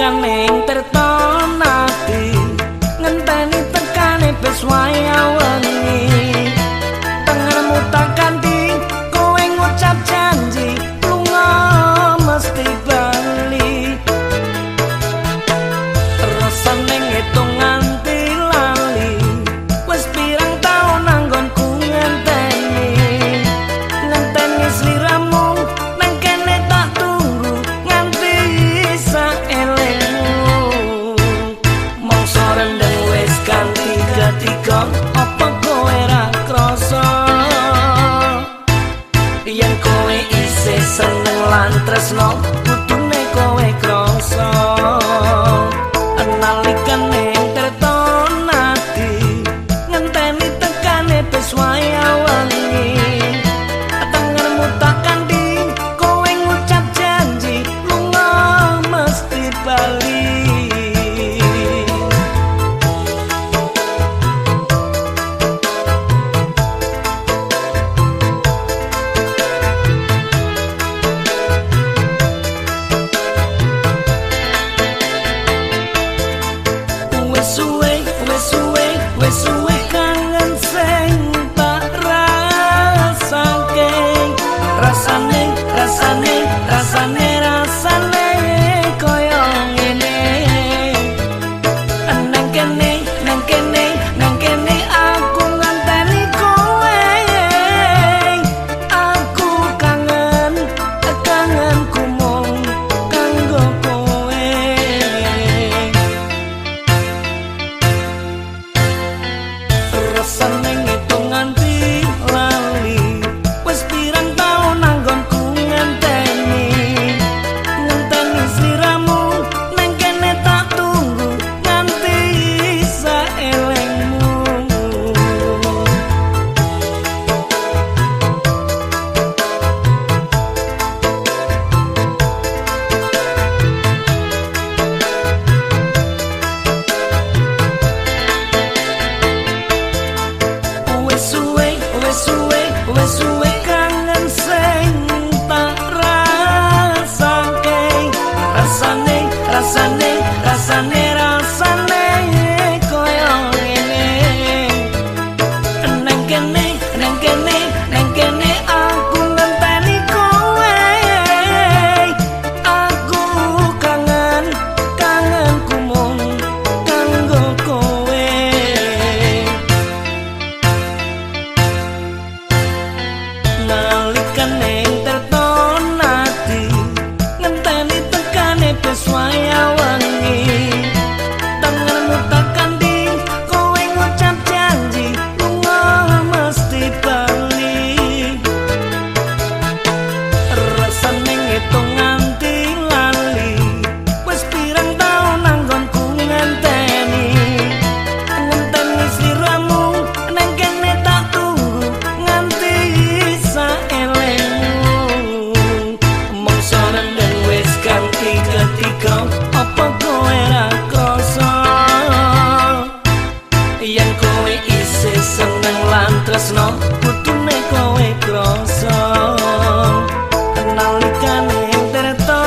Nalikan ning tirta nati ngenteni tekane bes waya wengi tanganmu tak ganti kowe ngucap janji lunga mesti bali rasane ngitung nganti lali wis pirang taun anggonku ngenteni sliramu nang kene tak tunggu nganti saelengmu mongso rendeng wis ganti ketika apa kowe ra krasa yen kowe isih seneng lan tresno kudune kowe krasa nalikan ning tirta nati ngenteni tekane bes waya wengi tanganmu tak ganti kowe ngucap janji lunga mesti bali wes suwe kangen sing tak rasake rasane koyo ngene nang kene aku nganteni kowe aku kangenku mung kanggo kowe rasane ngitung nganti lali wis pirang taun anggonku ngenteni sliramu nang kene tak tunggu nganti saelengmu wes suwe kangen sing tak rasake rasane koyo ngene nang kene aku ngenteni kowe aku kangenku mung kanggo kowe nalikan ning tirta nati ngenteni tekane bes waya wengi tanganmu tak ganti kowe ngucap janji lunga mesti bali rasane ngitung nganti lali wis pirang taun anggonku ngenteni sliramu nang kene tak tunggu nganti saelengmu mongso rendeng wis ganti ketika apa kowe ra krasa yen kowe isih seneng lan tresno kudune kowe krasa nalikan ning tirta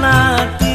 nati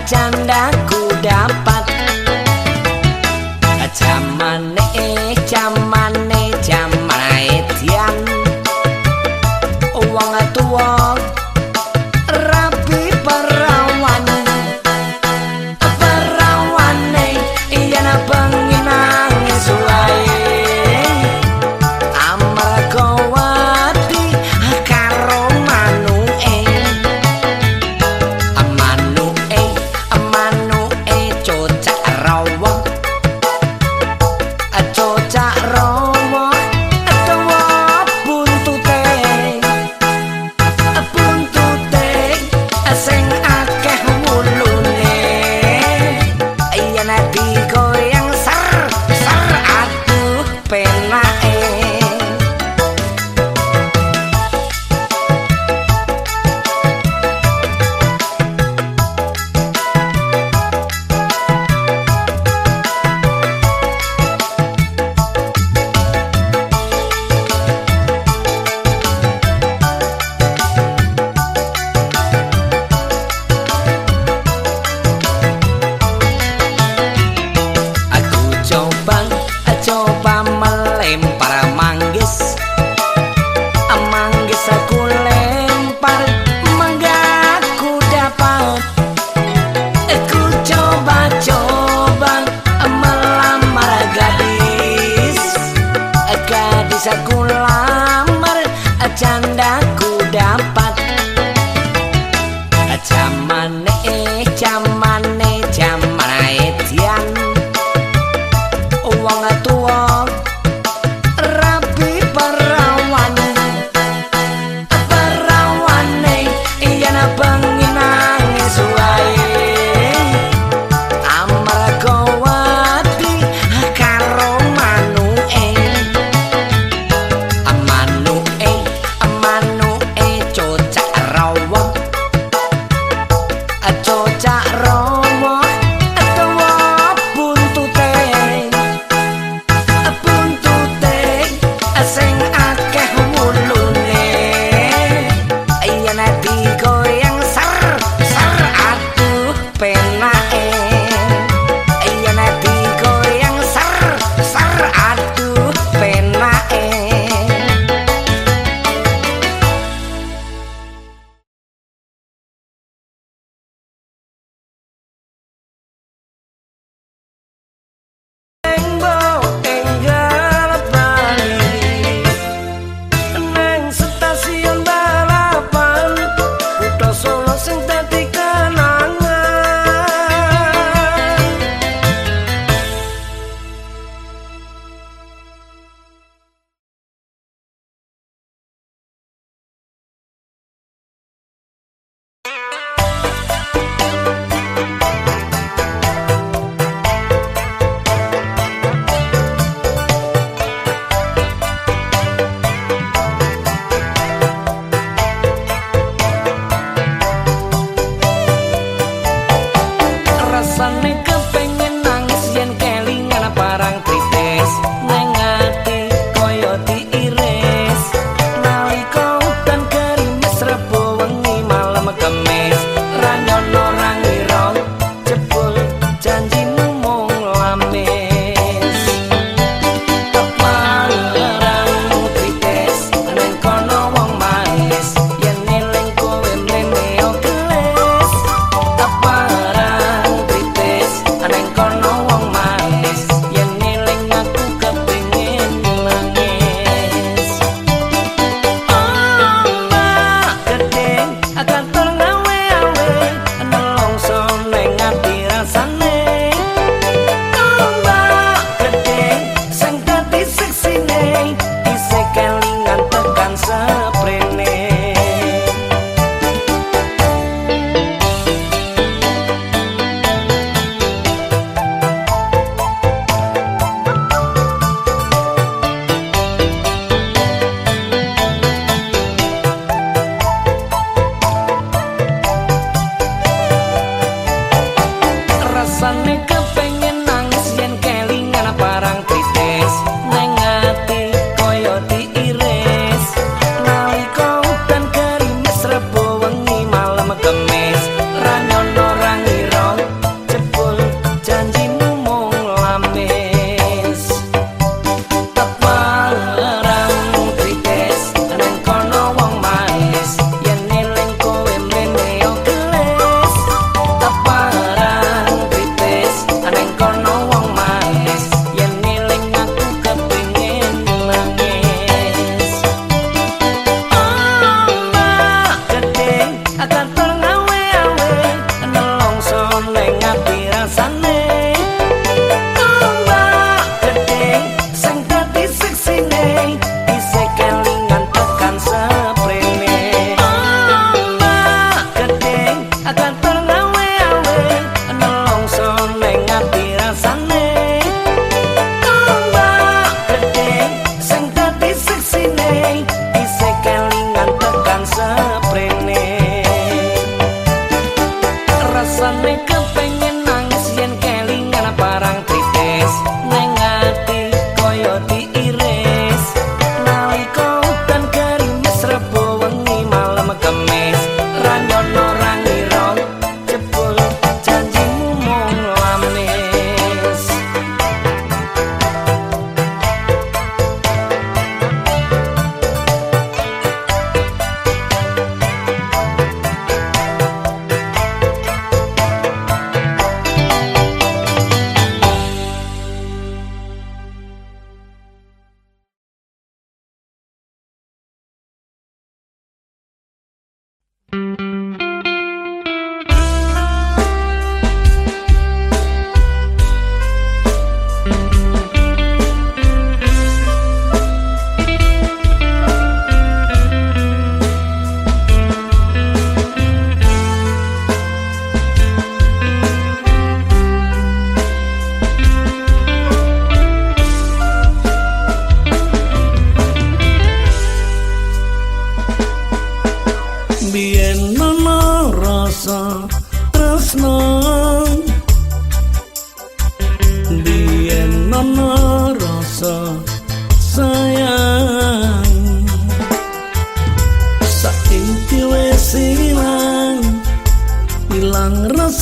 candaku dapat jamane pacarku lamar candaku dapat jamane edian wong tuwa rabi perawane yen bengi nangis wae amarga wedi karo manuke cocak rawa cocak romo utawa buntute sing akeh wulune yen digoyang ser aduh penake yen digoyang ser aduh penake.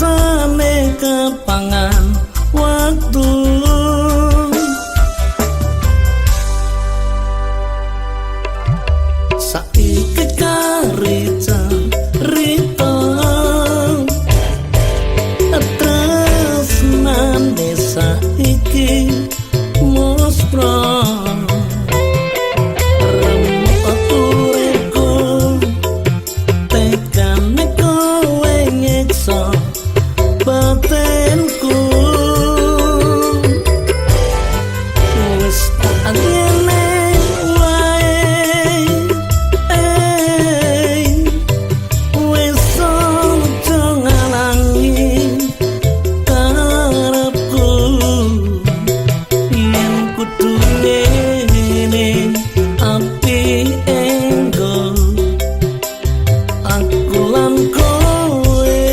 rasane kepangan waktu saiki karita rito tresnan desa iki muspro batinku wis tak ngene wae wis aja ngalangi karepku yen kudu ngene api enggo aku lan kowe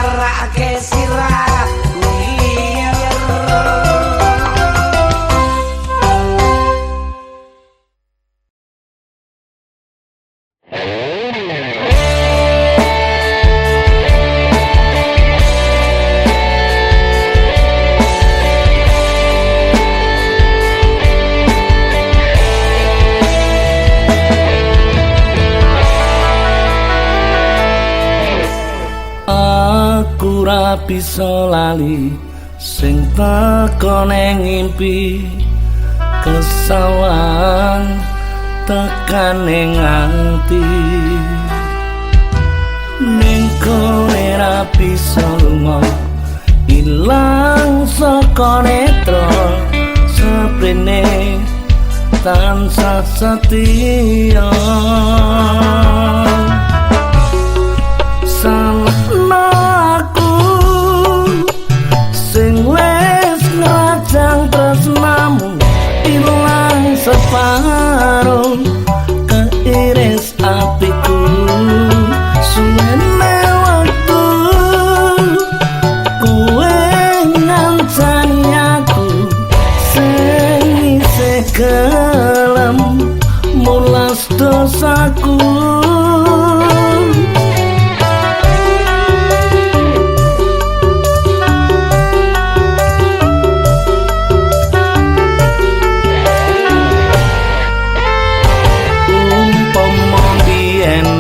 marake sirah liar. Aku ra bisa lali sing tekone ngimpi kesawan tekane ati ning kowe ra bisa lunga ilang saka netra saprene tansah setia. Salahna aku sing wis ngajang tresnamu ilang separo keiris atiku suwene waktu kowe ngancani aku sing isih gelem mulas dosaku.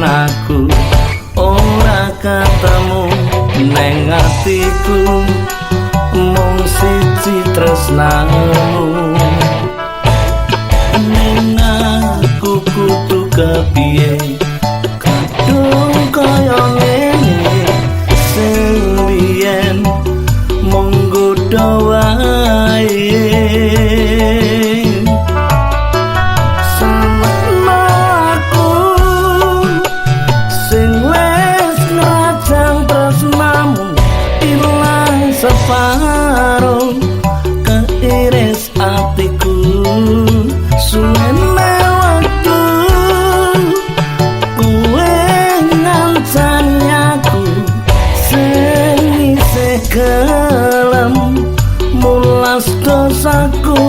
Aku ora ketemu neng atiku mung siji tresnamu neng aku kudu kepiye kadung kaya ngene sing biyen mung godho wae. Separo keiris atiku suwene waktu kowe ngancani aku sing isih gelem mulas dosaku.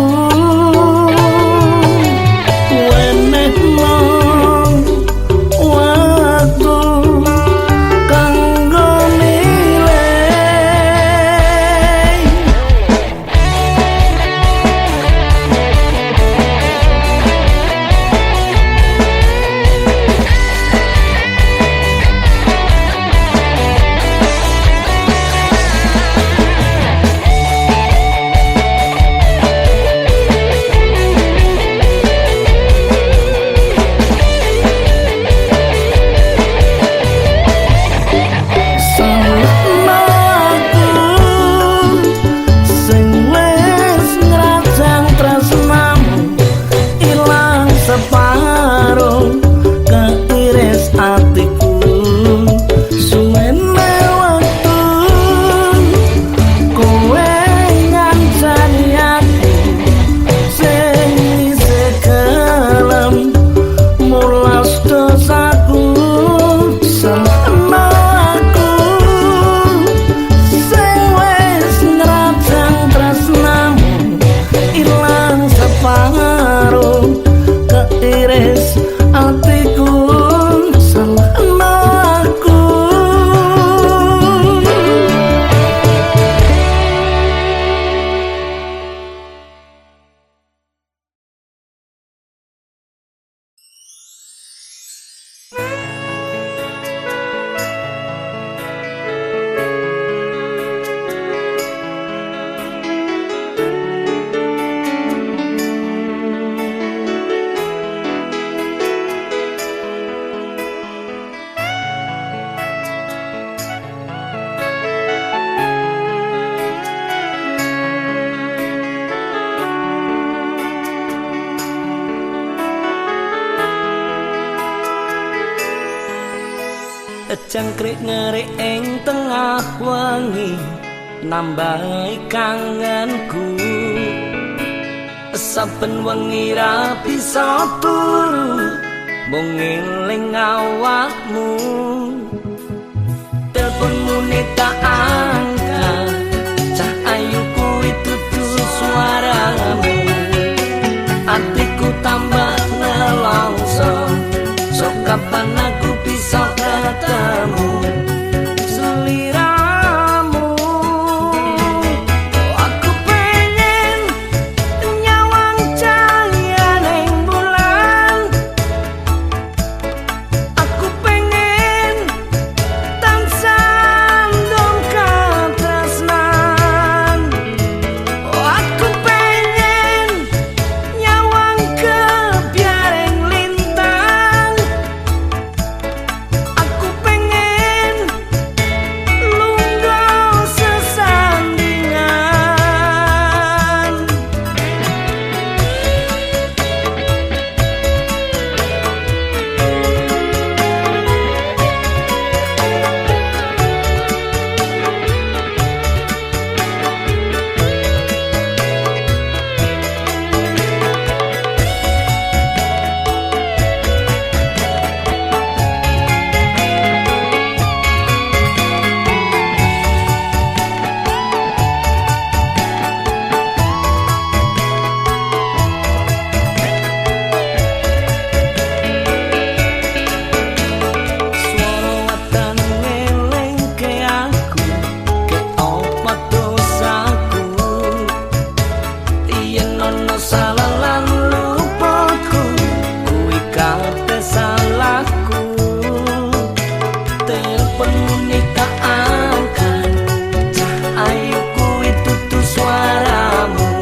Wenehno waktu kanggo Jangkrik ngerik ing tengah wengi nambahi kangenku saben wengi ra bisa turu mung eling awakmu telepon muni tak angkat, cah ayu kuwi dudu suaramu. Atiku tambah nelongso, sok kapan aku bisa ketemu seliramu. Aku pengen nyawang cahaya ning bulan, aku pengen tansah ndongkap tresnan. Aku pengen nyawang kebiaring lintang, aku pengen lungguh sesandingan. Suara watan ngeling ke aku, ke apa dosaku? Yen ono salah lan lupaku, kuwi kabeh salahku. Telepon muni tak angkat, cah ayu kuwi dudu suaramu.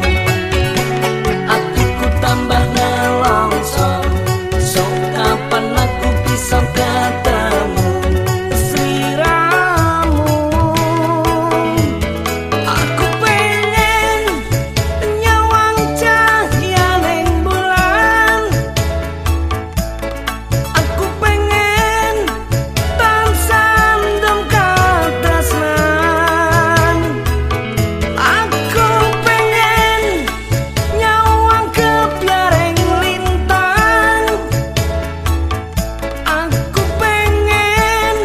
Atiku tambah nelongso, sok kapan aku bisa ketemu seliramu. Aku pengen nyawang cahaya ning bulan, aku pengen tansah ndongkap tresnan. Aku pengen nyawang kebiaring lintang, aku pengen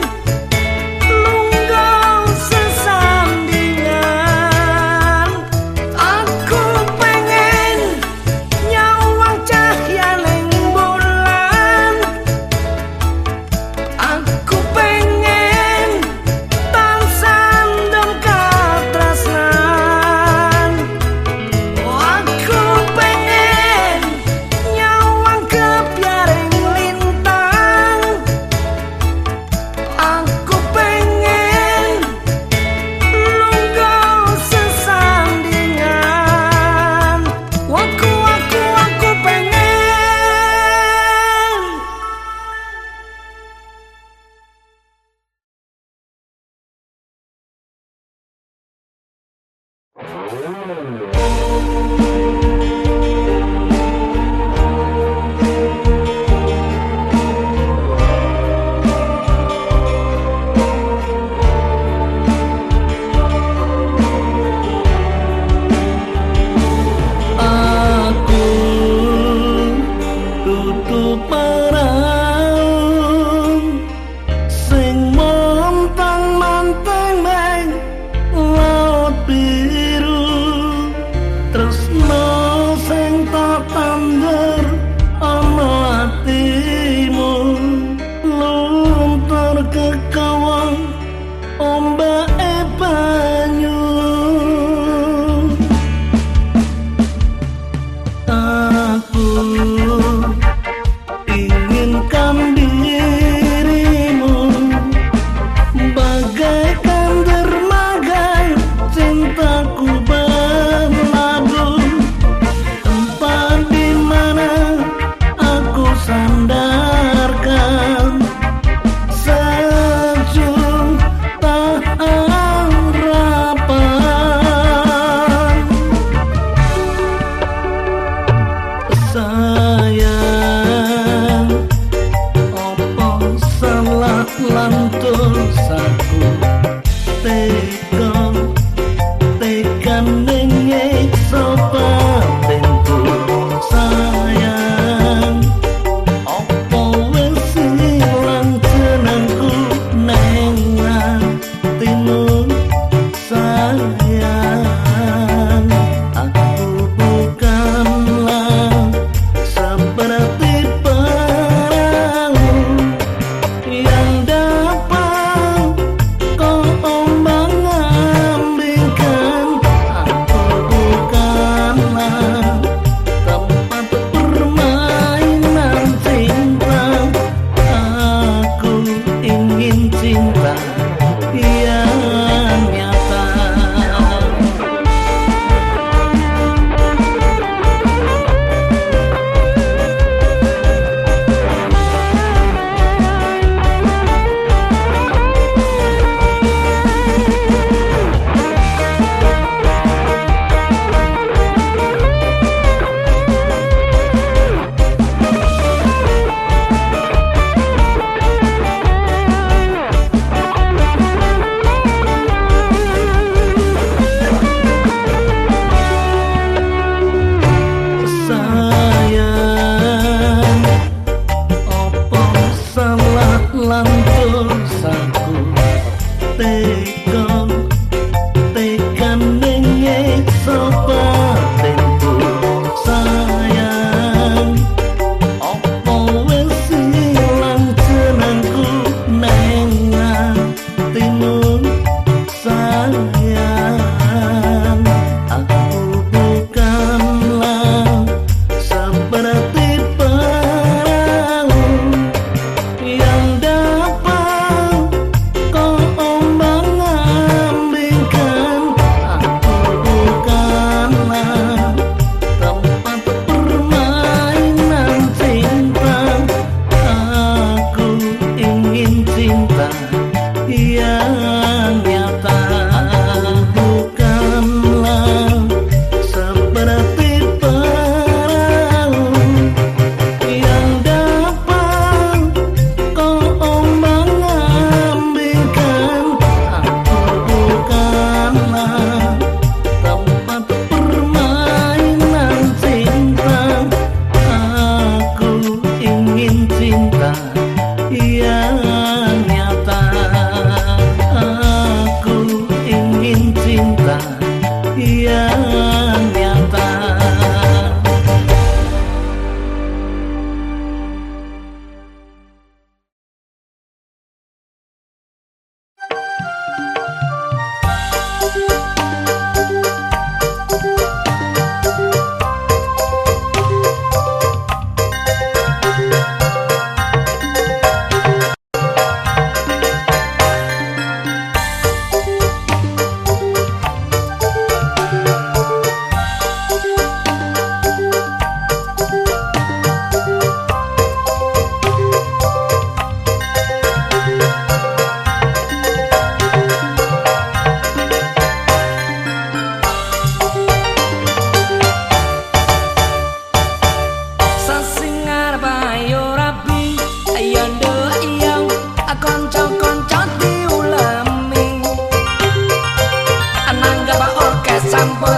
lungguh sesandingan. Aku pengen nyawang cahaya ning bulan, aku pengen tansah ndongkap tresnan. Aku pengen nyawang kebiaring lintang, aku pengen lungguh sesandingan. Aku pengen. Aku tutup parang sing montang-mantang neng laut biru tresno.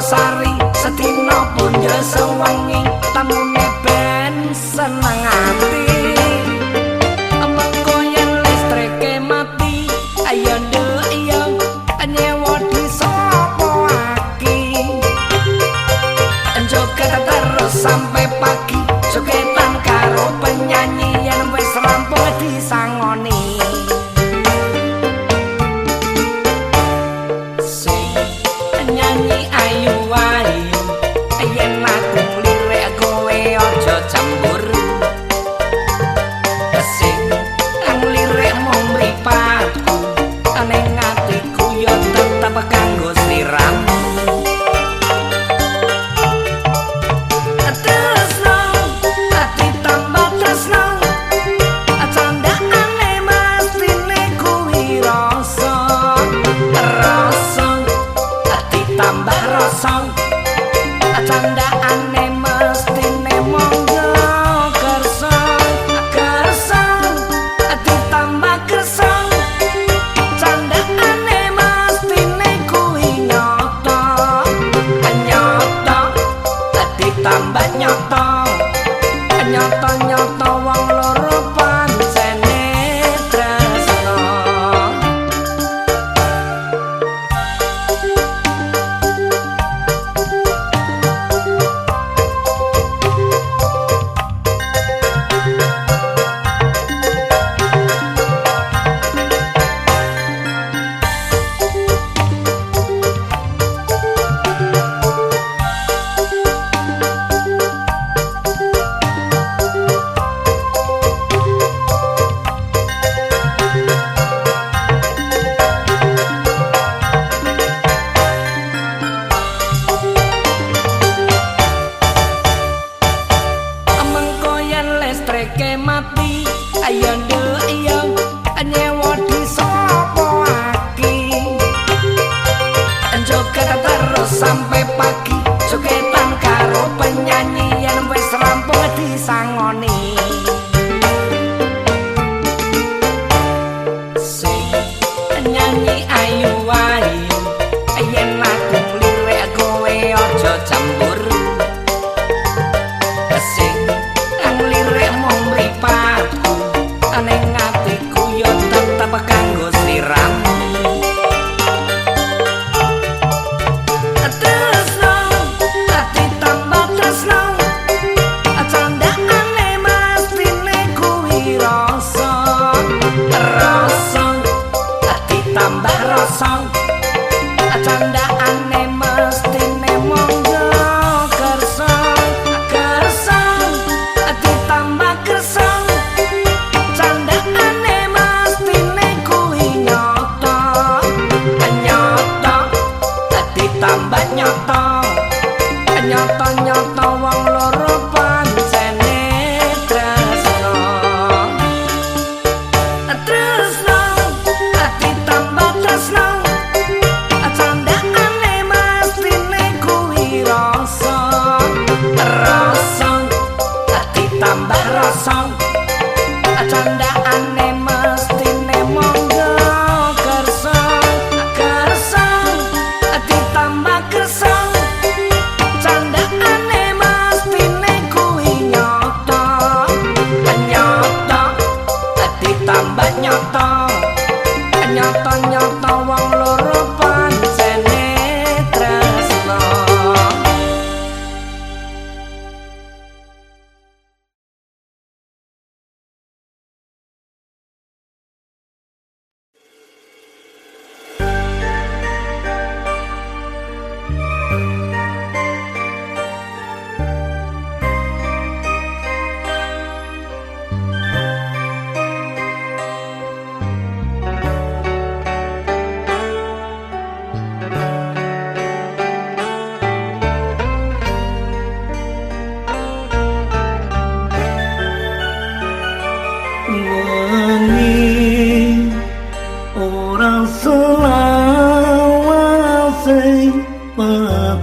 Sari sedina punjul sewengi tamune ben seneng ati mengko yen listrike mati ayo nduk yo nyewa di sapa aki joget terus sampai pagi jogetan karo penyanyi yang wis rampung disangoni nyanyi ayu ayu yen aku lirik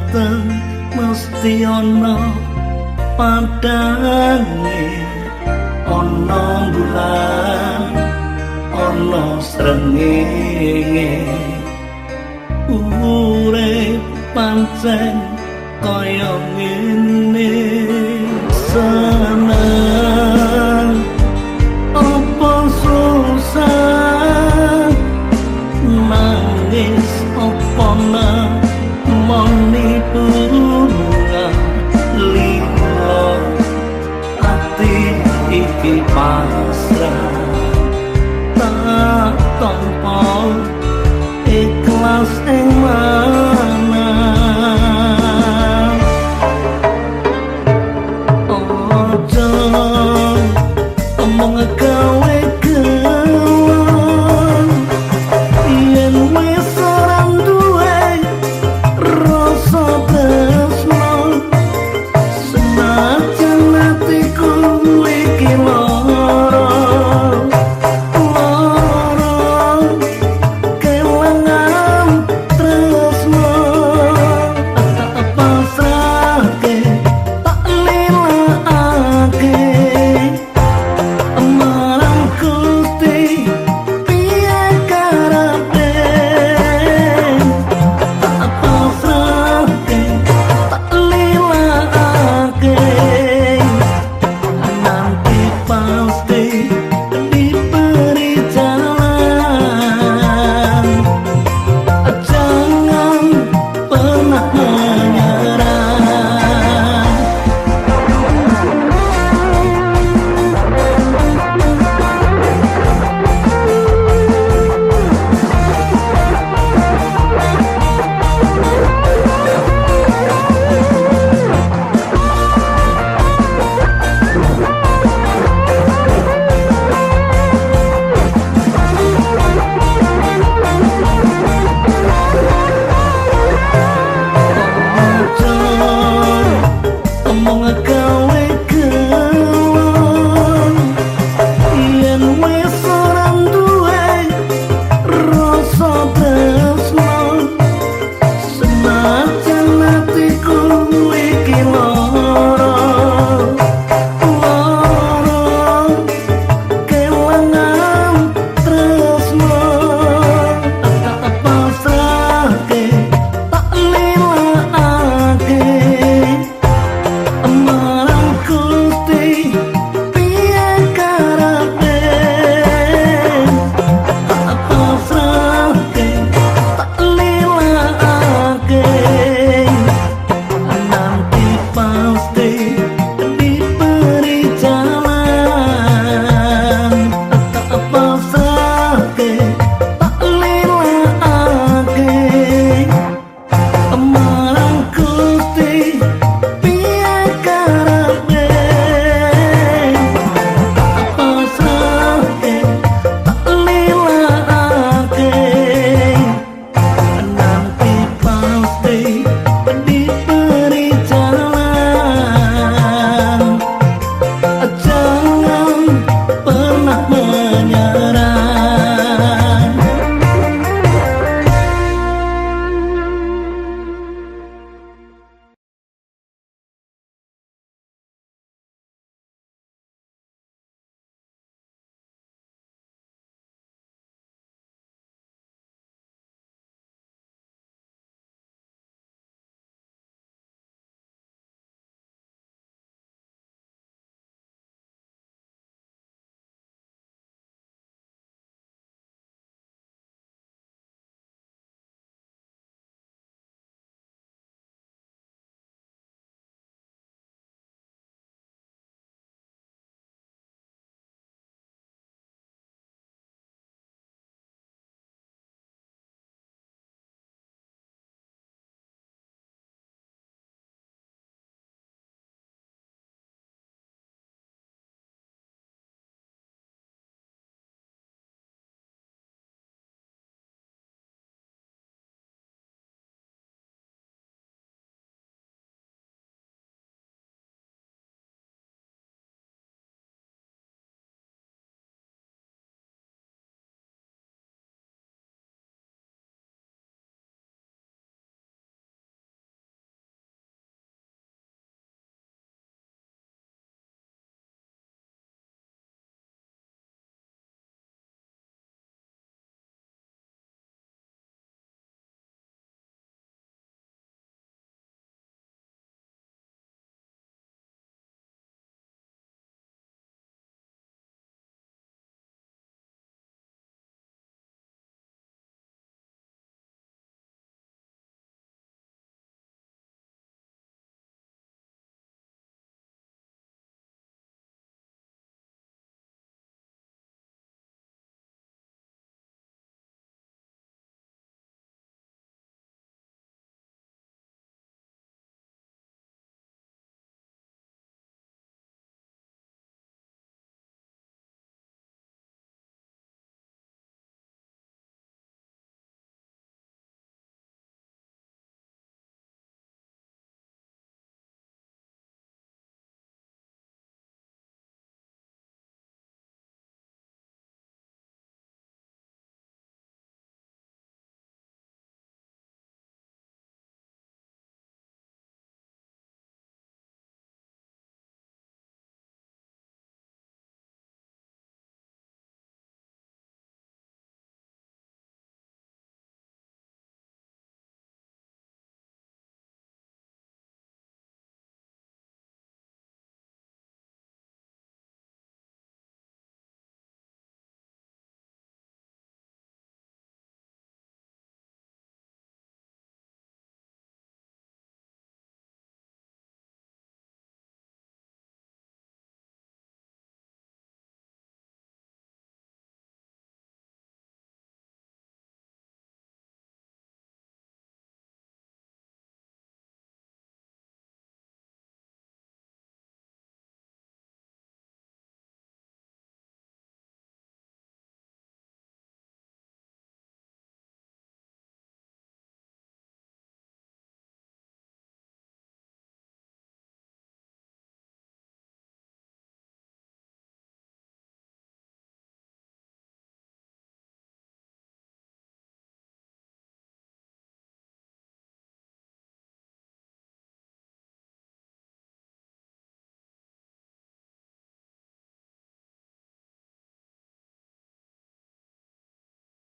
boten mesti ana padange ana bulan ana srengenge urip pancen kaya ngene seneng apa susah nangis apa moni bunga lilo ati iki pasrah tak tampa ikhlas ing